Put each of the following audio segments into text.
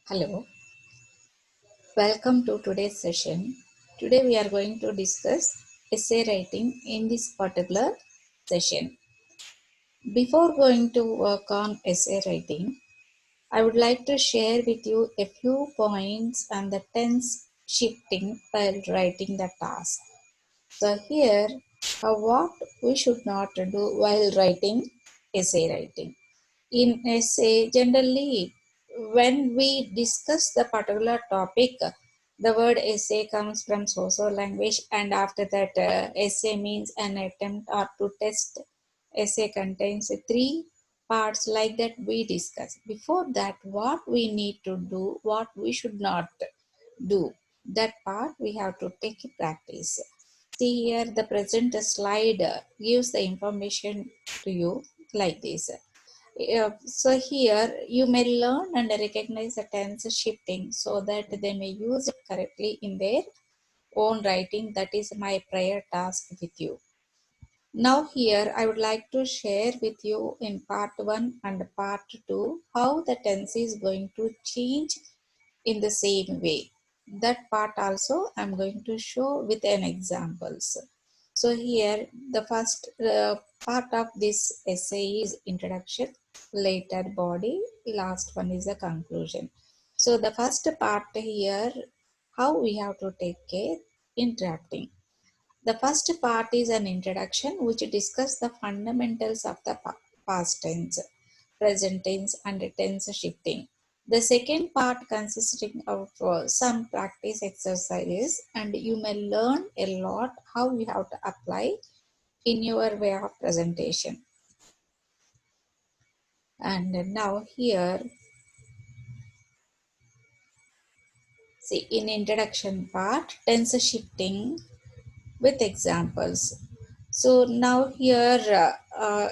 Hello, welcome to today's session. Today we are going to discuss essay writing in this particular session. Before going to work on essay writing, I would like to share with you a few points on the tense shifting while writing the task. So here, what we should not do while writing essay writing. In essay, generally, when we discuss the particular topic, the word essay comes from social language, and after that, essay means an attempt or to test. Essay contains three parts like that we discuss. Before that, what we need to do, what we should not do, that part we have to take a practice. See here, the present slide gives the information to you like this. So here you may learn and recognize the tense shifting so that they may use it correctly in their own writing. That is my prior task with you. Now here I would like to share with you in part 1 and part 2 how the tense is going to change in the same way. That part also I'm going to show with an examples. So here the first part of this essay is introduction, later body, last one is the conclusion. So the first part here, how we have to take care in drafting. The first part is an introduction which discusses the fundamentals of the past tense, present tense and tense shifting. The second part consisting of some practice exercises, and you may learn a lot how you have to apply in your way of presentation. And now here, see in introduction part, tense shifting with examples. So now here,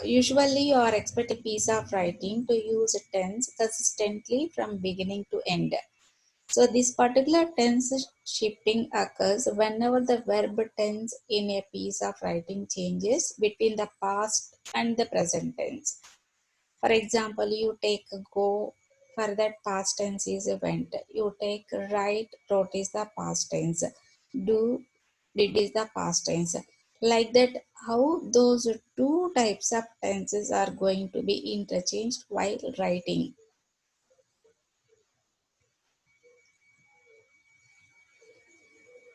usually you are expect a piece of writing to use tense consistently from beginning to end. So this particular tense shifting occurs whenever the verb tense in a piece of writing changes between the past and the present tense. For example, you take go, for that past tense is went. You take write, wrote is the past tense. Do, did is the past tense. Like that, how those two types of tenses are going to be interchanged while writing.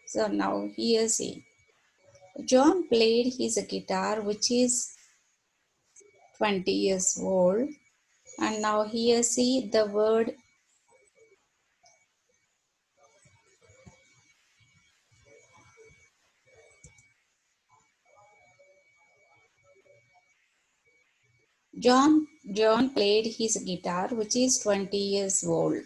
So now here see. John played his guitar, which is 20 years old. And now here see the word John played his guitar, which is 20 years old.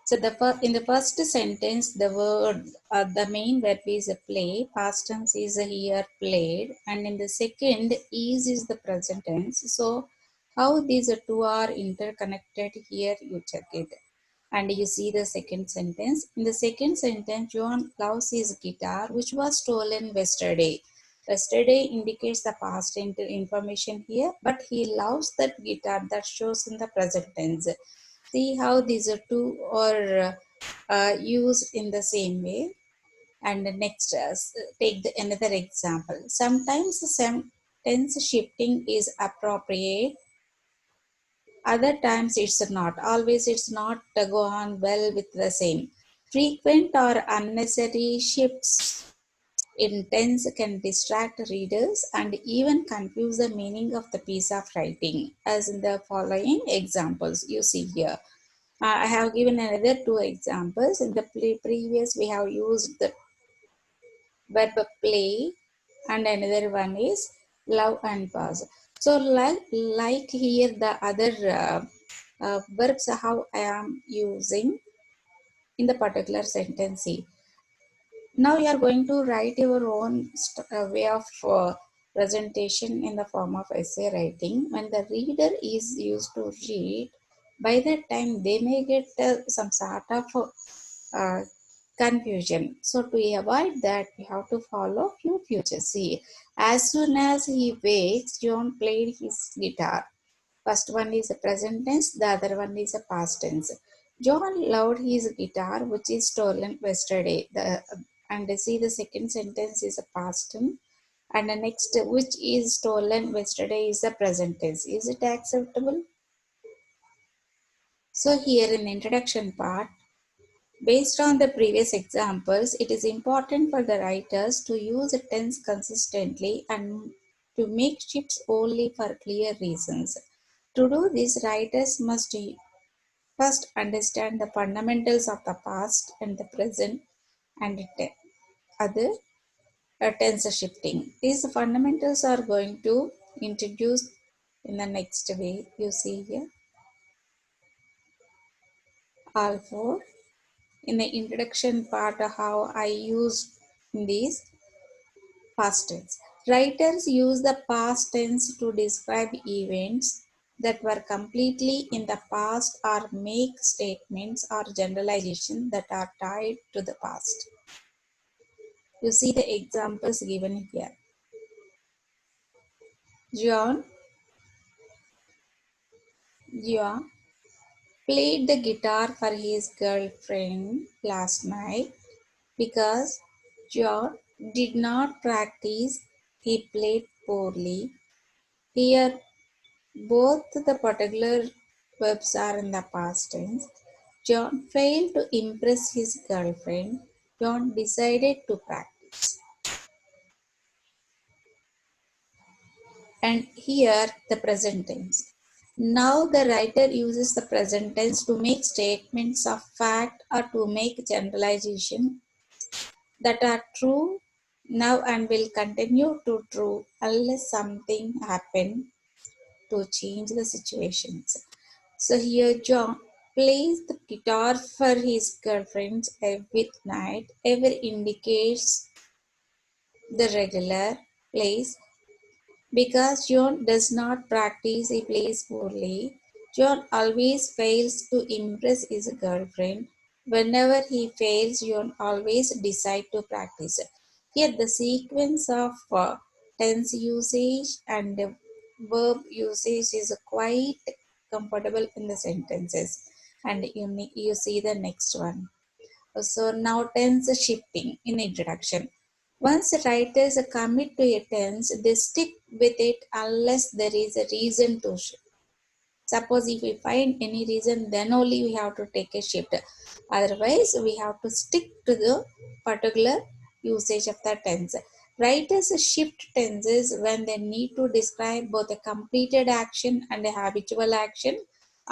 So in the first sentence, the main verb is play, past tense is here played, and in the second is the present tense. So how these two are interconnected here, you check it. And you see the second sentence. In the second sentence, John loves his guitar, which was stolen yesterday. Yesterday indicates the past information here, but he loves that guitar, that shows in the present tense. See how these two are used in the same way. And next, take another example. Sometimes the sentence shifting is appropriate, other times it's not. Always it's not go on well with the same. Frequent or unnecessary shifts in tense can distract readers and even confuse the meaning of the piece of writing, as in the following examples you see here. I have given another two examples. In the previous, we have used the verb play, and another one is love and pause. So, like here, the other verbs how I am using in the particular sentence. Now you are going to write your own way of presentation in the form of essay writing. When the reader is used to read, by that time they may get some sort of uh, confusion. So to avoid that, we have to follow few futures. See, as soon as he wakes, John played his guitar. First one is a present tense, the other one is a past tense. John loved his guitar, which is stolen yesterday. And see the second sentence is a past tense. And the next, which is stolen yesterday, is the present tense. Is it acceptable? So here in the introduction part, based on the previous examples, it is important for the writers to use a tense consistently and to make shifts only for clear reasons. To do this, writers must first understand the fundamentals of the past and the present and other tense shifting. These fundamentals are going to introduce in the next way. You see here all four. In the introduction part, how I use these past tense. Writers use the past tense to describe events that were completely in the past or make statements or generalizations that are tied to the past. You see the examples given here. John, John played the guitar for his girlfriend last night because John did not practice. He played poorly. Here, both the particular verbs are in the past tense. John failed to impress his girlfriend. John decided to practice. And here, the present tense. Now, the writer uses the present tense to make statements of fact or to make generalization that are true now and will continue to true unless something happen to change the situations. So here John plays the guitar for his girlfriends every night. Ever indicates the regular plays. Because John does not practice, he plays poorly. John always fails to impress his girlfriend. Whenever he fails, John always decides to practice. Here, the sequence of tense usage and verb usage is quite comfortable in the sentences. And you see the next one. So now tense shifting in introduction. Once writers commit to a tense, they stick with it unless there is a reason to shift. Suppose if we find any reason, then only we have to take a shift. Otherwise, we have to stick to the particular usage of the tense. Writers shift tenses when they need to describe both a completed action and a habitual action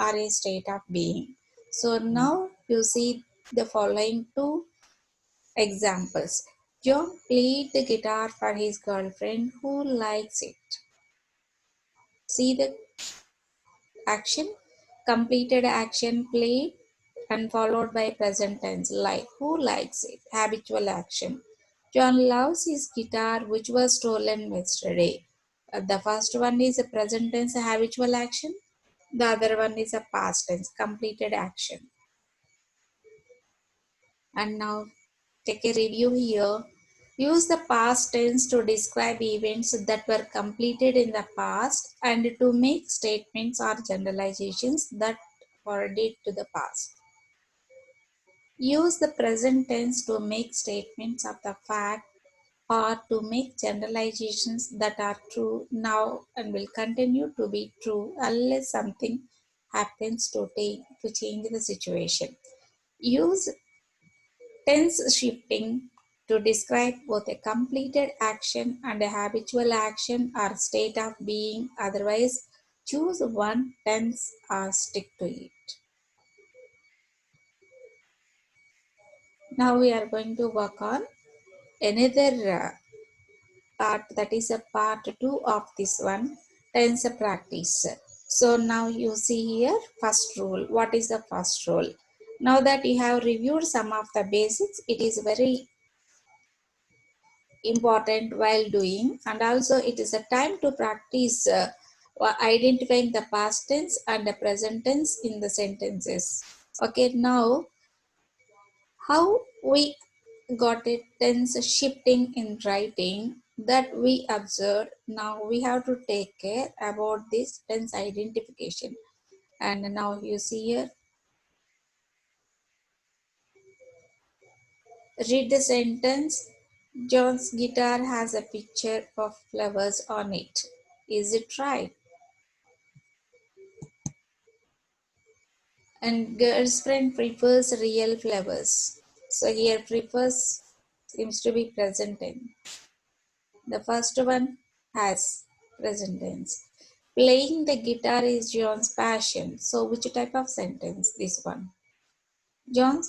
or a state of being. So now you see the following two examples. John played the guitar for his girlfriend who likes it. See the action, completed action played and followed by present tense like who likes it, habitual action. John loves his guitar which was stolen yesterday. The first one is a present tense habitual action. The other one is a past tense completed action. And now take a review here. Use the past tense to describe events that were completed in the past and to make statements or generalizations that already to the past. Use the present tense to make statements of the fact or to make generalizations that are true now and will continue to be true unless something happens to change the situation. Use tense shifting to describe both a completed action and a habitual action or state of being. Otherwise, choose one tense or stick to it. Now we are going to work on another part, that is a part 2 of this one, tense practice. So now you see here first rule. What is the first rule? Now that you have reviewed some of the basics, it is very important while doing, and also it is a time to practice identifying the past tense and the present tense in the sentences. Okay, now how we got a tense shifting in writing that we observed. Now we have to take care about this tense identification. And now you see here Read the sentence. John's guitar has a picture of flowers on it. Is it right? And girl's friend prefers real flowers. So here prefers seems to be present tense. The first one has present tense. Playing the guitar is John's passion. So which type of sentence? This one. John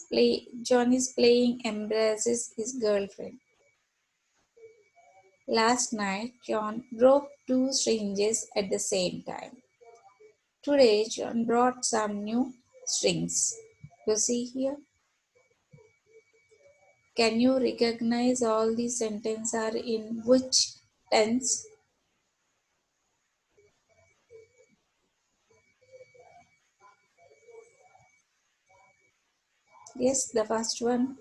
is playing embraces his girlfriend. Last night, John broke two strings at the same time. Today, John brought some new strings. You see here? Can you recognize all these sentences are in which tense? Yes, the first one.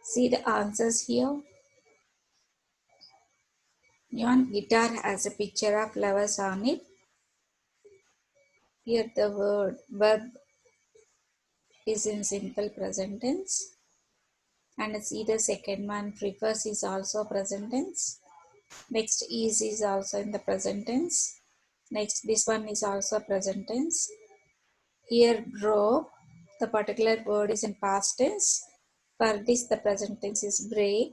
See the answers here. Your guitar has a picture of flowers on it. Here the verb is in simple present tense. And see the second one, prefers is also present tense. Next is also in the present tense. Next this one is also present tense. Here broke, the particular word is in past tense. For this the present tense is break,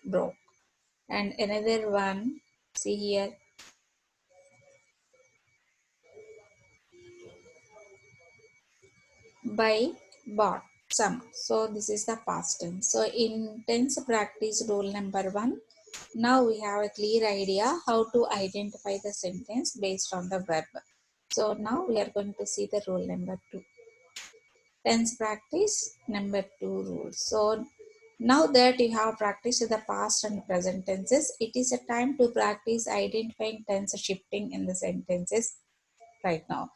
broke. And another one, see here, buy, bought, some. So this is the past tense. So in tense practice rule number 1, now we have a clear idea how to identify the sentence based on the verb. So now we are going to see the rule number 2. Tense practice number 2 rules. So now that you have practiced the past and present tenses, it is a time to practice identifying tense shifting in the sentences right now.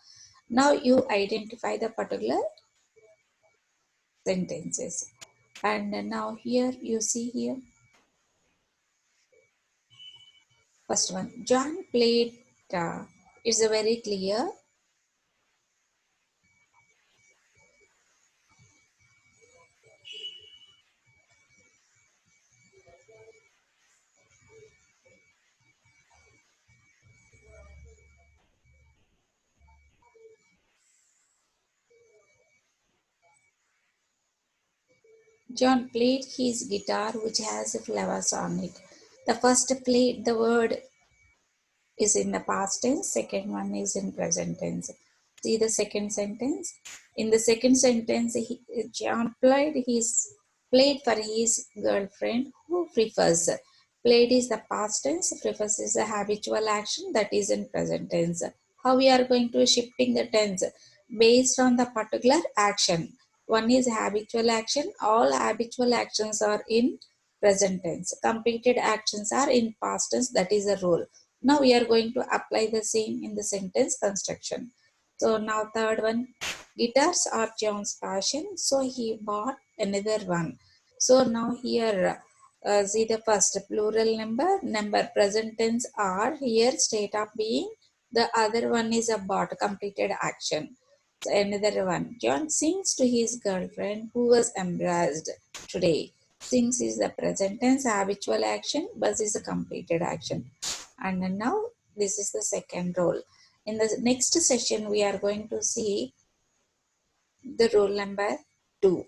Now you identify the particular sentences. And now here you see here, first one, John played, it's a very clear. John played his guitar which has flowers on it. The first played, the word is in the past tense, second one is in present tense. See the second sentence. In the second sentence, John played for his girlfriend who prefers. Played is the past tense, prefers is the habitual action that is in present tense. How we are going to shifting the tense? Based on the particular action. One is habitual action. All habitual actions are in present tense. Completed actions are in past tense, that is a rule. Now we are going to apply the same in the sentence construction. So now third one, guitars are John's passion. So he bought another one. So now here, see the first plural number present tense are here state of being. The other one is a bought completed action. So another one, John sings to his girlfriend who was embarrassed today. Sings is the present tense habitual action, bus is a completed action. And now this is the second role. In the next session, we are going to see the role number 2.